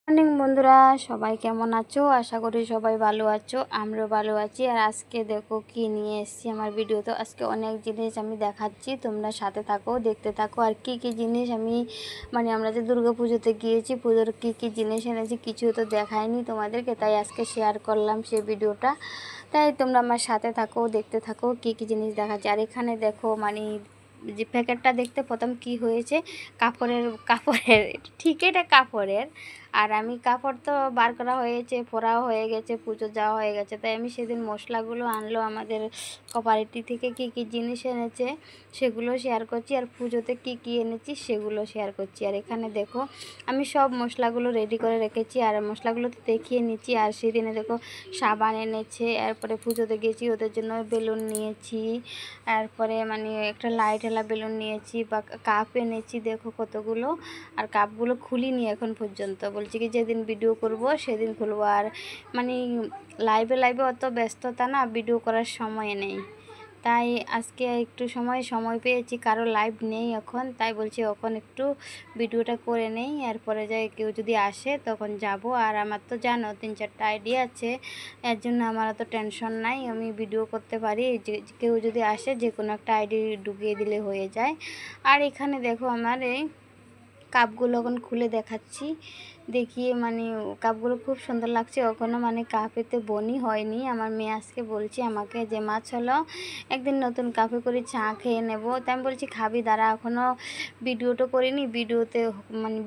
Morning বন্ধুরা, সবাই কেমন আছো? আশা করি সবাই ভালো আছো। আমরাও ভালো আছি। আর আজকে দেখো কি নিয়ে এসেছি আমার ভিডিও। তো আজকে অনেক জিনিস আমি দেখাচ্ছি, তোমরা সাথে থাকো, দেখতে থাকো। আর কি কি জিনিস আমি আমরা যে দুর্গা পুজোতে গিয়েছি, পুজোর কি কি জিনিস এনেছি কিছু তো দেখাইনি তোমাদেরকে, তাই আজকে শেয়ার করলাম সেই ভিডিওটা। তাই তোমরা আমার সাথে থাকো, দেখতে থাকো কি কি জিনিস দেখাচ্ছি। আর এখানে দেখো যে প্যাকেটটা দেখতে প্রথম কি হয়েছে, কাপড়ের ঠিক এটা কাপড়ের। আর আমি কাপড় তো বার করা হয়েছে, পরাও হয়ে গেছে, পুজো যাওয়া হয়ে গেছে। তাই আমি সেদিন মশলাগুলো আনলো আমাদের কোপারেটিভ থেকে, কি কি জিনিস এনেছে সেগুলো শেয়ার করছি। আর পুজোতে কি কি এনেছি সেগুলো শেয়ার করছি। আর এখানে দেখো আমি সব মশলাগুলো রেডি করে রেখেছি, আর মশলাগুলো তো দেখিয়ে নিচ্ছি। আর সেদিনে দেখো সাবান এনেছে, এরপরে পুজোতে গেছি ওদের জন্য বেলুন নিয়েছি, তারপরে একটা লাইটওয়ালা বেলুন নিয়েছি, বা কাপ এনেছি দেখো কতগুলো। আর কাপগুলো খুলিনি এখন পর্যন্ত, বলছি কি যেদিন ভিডিও করব সেদিন খুলবো। আর লাইভে অত ব্যস্ততা না, ভিডিও করার সময় নেই। তাই আজকে একটু সময় পেয়েছি, কারো লাইভ নেই এখন, তাই বলছি এখন একটু ভিডিওটা করে নেই। এরপরে যাই কেউ যদি আসে তখন যাব। আর আমার তো জানো 3-4টা আইডি আছে, এর জন্য আমার অত টেনশন নাই, আমি ভিডিও করতে পারি। যে কেউ যদি আসে যে কোনো একটা আইডি ঢুকিয়ে দিলে হয়ে যায়। আর এখানে দেখো আমার এই কাপগুলো এখন খুলে দেখাচ্ছি, দেখিয়ে কাপগুলো খুব সুন্দর লাগছে। এখনও কাপেতে বনি হয়নি। আমার মেয়ে আজকে বলছে আমাকে যে মা চলো একদিন নতুন কাপে করে চা খেয়ে নেব। তাই আমি বলছি খাবি, দাঁড়া এখনও ভিডিওটা করিনি,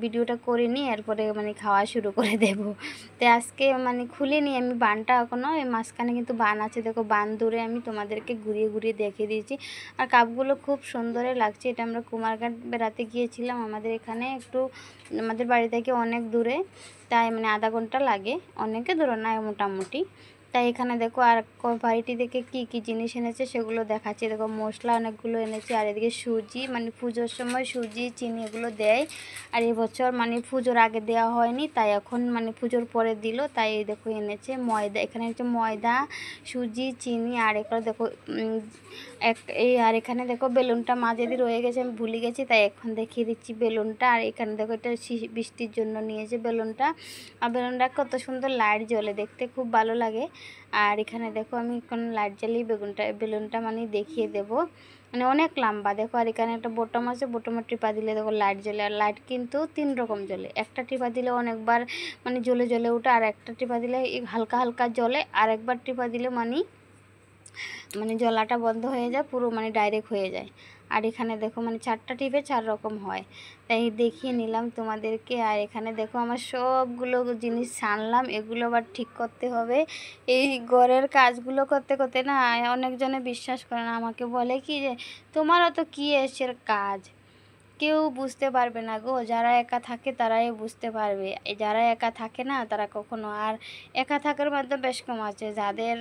ভিডিওটা করিনি, এরপরে খাওয়া শুরু করে দেব। তো আজকে খুলিনি আমি বানটা এখনও, এই মাঝখানে কিন্তু বান আছে দেখো, বান দূরে আমি তোমাদেরকে ঘুরিয়ে ঘুরিয়ে দেখিয়ে দিয়েছি। আর কাপগুলো খুব সুন্দরই লাগছে। এটা আমরা কুমারঘাট বেড়াতে গিয়েছিলাম, আমাদের এখানে একটু আমাদের বাড়ি থেকে অনেক দূরে, তাই আধা ঘন্টা লাগে, অনেকে দূরে নয় মোটামুটি। তাই এখানে দেখো আর বাড়িটি থেকে কি কি জিনিস এনেছে সেগুলো দেখাচ্ছি। দেখো মশলা অনেকগুলো এনেছে, আর এদিকে সুজি, পুজোর সময় সুজি চিনি এগুলো দেয়। আর এবছর পুজোর আগে দেওয়া হয়নি, তাই এখন পুজোর পরে দিল। তাই দেখো এনেছে ময়দা, এখানে হচ্ছে ময়দা, সুজি, চিনি। আর এগুলো দেখো আর এখানে দেখো বেলুনটা মাঝে দিয়ে রয়ে গেছে, আমি ভুলে গেছি, তাই এখন দেখিয়ে দিচ্ছি বেলুনটা। আর এখানে দেখো এটা বৃষ্টির জন্য নিয়েছে বেলুনটা। আর বেলুনটা কত সুন্দর লাইট জ্বলে, দেখতে খুব ভালো লাগে। আর এখানে দেখো আমি এখন লাইট জ্বালিয়ে বেলুনটা দেখিয়ে দেবো, অনেক লম্বা দেখো। আর এখানে একটা বোতাম আছে, বোতামের টিপা দিলে দেখো লাইট জ্বলে। আর লাইট কিন্তু 3 রকম জ্বলে, একটা টিপা দিলে অনেকবার জ্বলে ওঠে, আর একটা টিপা দিলে হালকা হালকা জ্বলে, আর একবার টিপা দিলে জ্বলাটা বন্ধ হয়ে যায়, পুরো ডাইরেক্ট হয়ে যায়। আর এখানে দেখো 4টা টিপে 4 রকম হয়, তাই দেখিয়ে নিলাম তোমাদেরকে। আর এখানে দেখো আমার সবগুলো জিনিস ছানলাম, এগুলো আবার ঠিক করতে হবে। এই ঘরের কাজগুলো করতে করতে না অনেকজনে বিশ্বাস করে না, আমাকে বলে কি যে তোমারও তো কি এসের কাজ, কেউ বুঝতে পারবে না গো, যারা একা থাকে তারাই বুঝতে পারবে, যারা একা থাকে না তারা কখনো। আর একা থাকার মধ্যে বেশ কম আছে, যাদের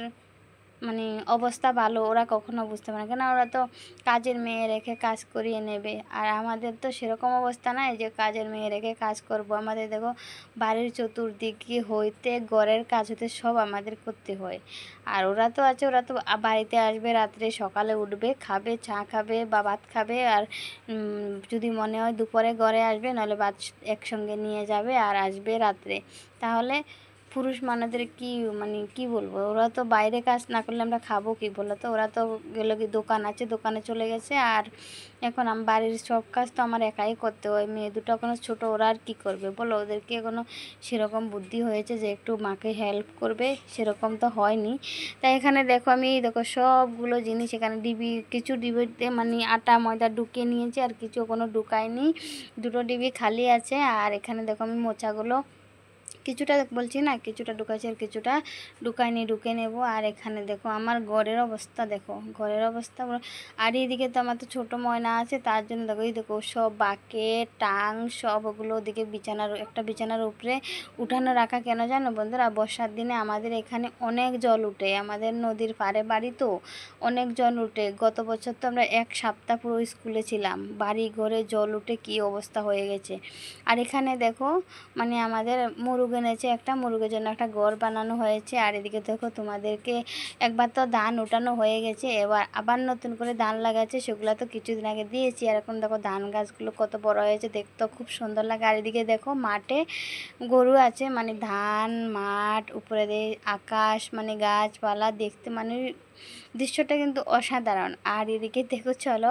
অবস্থা ভালো ওরা কখনো বুঝতে পারে না, কেন ওরা তো কাজের মেয়ে রেখে কাজ করিয়ে নেবে। আর আমাদের তো সেরকম অবস্থা নাই যে কাজের মেয়ে রেখে কাজ করব। আমাদের দেখো বাড়ির চতুর্দিকে হইতে ঘরের কাজ হতে সব আমাদের করতে হয়। আর ওরা তো আছে, ওরা তো বাড়িতে আসবে রাত্রে, সকালে উঠবে, খাবে, চা খাবে বা ভাত খাবে। আর যদি মনে হয় দুপুরে ঘরে আসবে, নাহলে ভাত একসঙ্গে নিয়ে যাবে আর আসবে রাত্রে। তাহলে পুরুষ মানুষদের কি কি বলবো, ওরা তো বাইরে কাজ না করলে আমরা খাবো কি বলো তো? ওরা তো গেলো কি দোকান আছে, দোকানে চলে গেছে। আর এখন বাড়ির সব কাজ তো আমার একাই করতে হয়, মেয়ে দুটো এখনো ছোটো, ওরা আর কী করবে বলো? ওদেরকে এখনো সেরকম বুদ্ধি হয়েছে যে একটু মাকে হেল্প করবে, সেরকম তো হয়নি। তাই এখানে দেখো আমি দেখো সবগুলো জিনিস এখানে কিছু ডিবিতে আটা ময়দা ঢুকিয়ে নিয়েছি, আর কিছু কোনো ঢুকায়নি, 2টো ডিবি খালি আছে। আর এখানে দেখো আমি মোচাগুলো কিছুটা বলছি না, কিছুটা ঢুকাইছি আর কিছুটা ঢুকাইনি, ঢুকে নেব। আর এখানে দেখো আমার ঘরের অবস্থা, দেখো ঘরের অবস্থা। আর এইদিকে তো আমার তো ছোটো ময়না আছে, তার জন্য দেখো এই দেখো সব বাকেট টাং সব ওগুলো ওদিকে বিছানার উপরে উঠানো রাখা। কেন জানো বন্ধুরা, বর্ষার দিনে আমাদের এখানে অনেক জল উঠে, আমাদের নদীর পাড়ে বাড়ি তো অনেক জল উঠে। গত বছর তো আমরা 1 সপ্তাহ পুরো স্কুলে ছিলাম, বাড়ি ঘরে জল উঠে কি অবস্থা হয়ে গেছে। আর এখানে দেখো আমাদের মুরগ এনেছে, একটা মুরগের জন্য একটা ঘর বানানো হয়েছে। আর এদিকে দেখো তোমাদেরকে একবার তো ধান উঠানো হয়ে গেছে, এবার আবার নতুন করে ধান লাগাচ্ছে, সেগুলো তো কিছুদিন আগে দিয়েছি। আর এখন দেখো ধান গাছগুলো কত বড় হয়েছে, দেখতে খুব সুন্দর লাগে। আর এদিকে দেখো মাঠে গরু আছে, মানে ধান মাঠ, উপরে আকাশ, মানে গাছপালা দেখতে মানে দৃশ্যটা কিন্তু অসাধারণ। আর এদিকে দেখো চলো,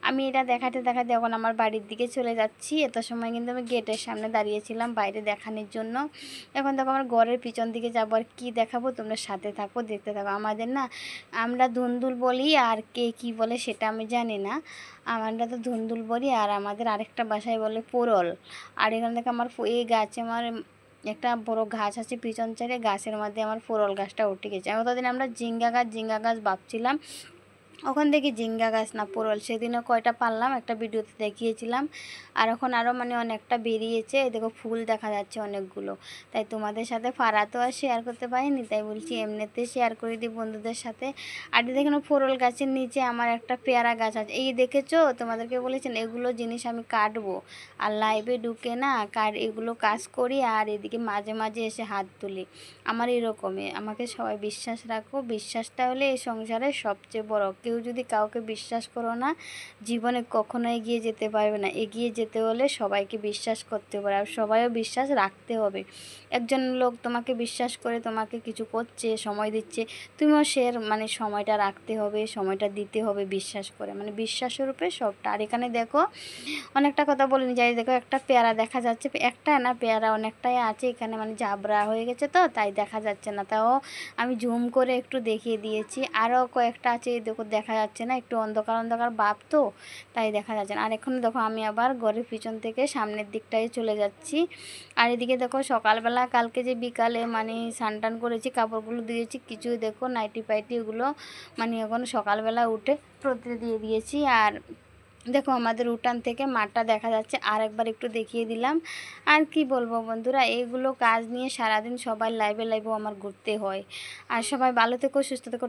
আমি এটা দেখাতে দেখাতে এখন আমার বাড়ির দিকে চলে যাচ্ছি। এত সময় কিন্তু আমি গেটের সামনে দাঁড়িয়েছিলাম বাইরে দেখানোর জন্য। এখন দেখো আমার ঘরের পিছন দিকে যাবো, আর কী দেখাবো তোমরা সাথে থাকো, দেখতে থাকো। আমাদের না, আমরা ধুন্দুল বলি, আর কে কী বলে সেটা আমি জানি না। আমরা তো ধুন্দুল বলি, আর আমাদের আরেকটা বাসায় বলে পোরল। আর এখান থেকে আমার এই গাছে আমার একটা বড় গাছ আছে পিছন সাইডে, গাছের মধ্যে আমার পোরল গাছটা উঠে গেছে। এতদিন আমরা ঝিঙ্গা গাছ ভাবছিলাম, ওখান থেকে ঝিঙ্গা গাছ না পোরল। সেদিনও কয়টা পারলাম, একটা ভিডিওতে দেখিয়েছিলাম। আর এখন আরও মানে অনেকটা বেরিয়েছে, এই দেখো ফুল দেখা যাচ্ছে অনেকগুলো। তাই তোমাদের সাথে ফাড়া তো আর শেয়ার করতে পারিনি, তাই বলছি এমনিতে শেয়ার করে দিই বন্ধুদের সাথে। আর দেখুন পোরল গাছের নিচে আমার একটা পেয়ারা গাছ আছে, এই দেখেছো? তোমাদেরকে বলেছেন এগুলো জিনিস আমি কাটবো, আর লাইভে ঢুকে না এগুলো কাজ করি, আর এদিকে মাঝে মাঝে এসে হাত তুলি। আমার এরকমই, আমাকে সবাই বিশ্বাস রাখো, বিশ্বাসটা হলে এই সংসারে সবচেয়ে বড়। কেউ যদি কাউকে বিশ্বাস করো না, জীবনে কখনো এগিয়ে যেতে পারবে না। এগিয়ে যেতে হলে সবাইকে বিশ্বাস করতে হবে, আর সবাইও বিশ্বাস রাখতে হবে। একজন লোক তোমাকে বিশ্বাস করে তোমাকে কিছু করছে, সময় দিচ্ছে, তুমিও মানে সময়টা রাখতে হবে, সময়টা দিতে হবে বিশ্বাস করে, মানে বিশ্বাসের উপরে সবটা। আর এখানে দেখো অনেকটা কথা বলিনি, যাই দেখো একটা পেয়ারা দেখা যাচ্ছে, একটা না পেয়ারা অনেকটাই আছে এখানে, মানে জাবরা হয়ে গেছে তো তাই দেখা যাচ্ছে না, তাও আমি জুম করে একটু দেখিয়ে দিয়েছি। আরও কয়েকটা আছে, দেখো দেখা যাচ্ছে না, একটু অন্ধকার অন্ধকার ভাব তো তাই দেখা যাচ্ছে না। আর এখন দেখো আমি আবার ঘরের পিছন থেকে সামনের দিকটায় চলে যাচ্ছি। আর এদিকে দেখো সকালবেলা কালকে যে বিকালে মানে স্নান করেছি, কাপড়গুলো দিয়েছি কিছু, দেখো নাইটি পাইটি ওগুলো মানে এখন সকালবেলা উঠে রোদে দিয়ে দিয়েছি। আর দেখো আমাদের উঠান থেকে মাঠটা দেখা যাচ্ছে, আর একবার একটু দেখিয়ে দিলাম। আর কি বলবো বন্ধুরা, এইগুলো কাজ নিয়ে সারাদিন সবাই লাইভে আমার ঘুরতে হয়। আর সবাই ভালো থেকো, সুস্থ থেকো।